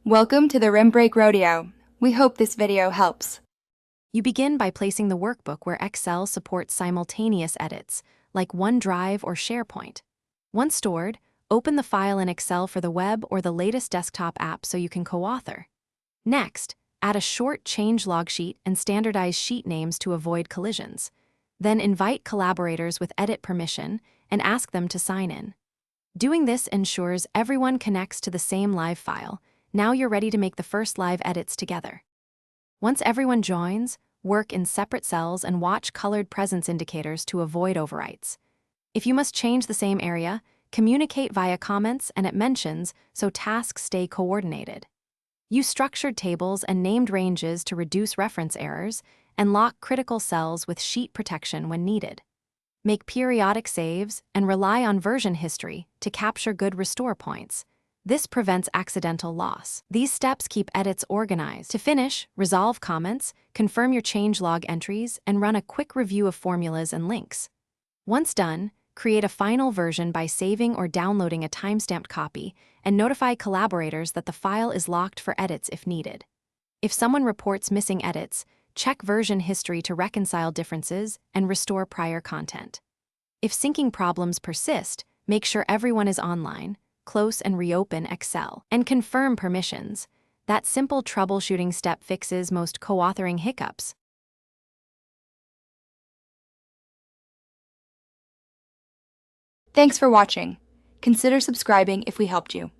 Welcome to the Rim Break Rodeo. We hope this video helps. You begin by placing the workbook where Excel supports simultaneous edits, like OneDrive or SharePoint. Once stored, open the file in Excel for the web or the latest desktop app so you can co-author. Next, add a short changelog sheet and standardize sheet names to avoid collisions. Then invite collaborators with edit permission and ask them to sign in. Doing this ensures everyone connects to the same live file. Now you're ready to make the first live edits together. Once everyone joins, work in separate cells and watch colored presence indicators to avoid overwrites. If you must change the same area, communicate via comments and at mentions so tasks stay coordinated. Use structured tables and named ranges to reduce reference errors and lock critical cells with sheet protection when needed. Make periodic saves and rely on version history to capture good restore points. This prevents accidental loss. These steps keep edits organized. To finish, resolve comments, confirm your changelog entries, and run a quick review of formulas and links. Once done, create a final version by saving or downloading a timestamped copy and notify collaborators that the file is locked for edits if needed. If someone reports missing edits, check version history to reconcile differences and restore prior content. If syncing problems persist, make sure everyone is online, close and reopen Excel, and confirm permissions. That simple troubleshooting step fixes most co-authoring hiccups. Thanks for watching. Consider subscribing if we helped you.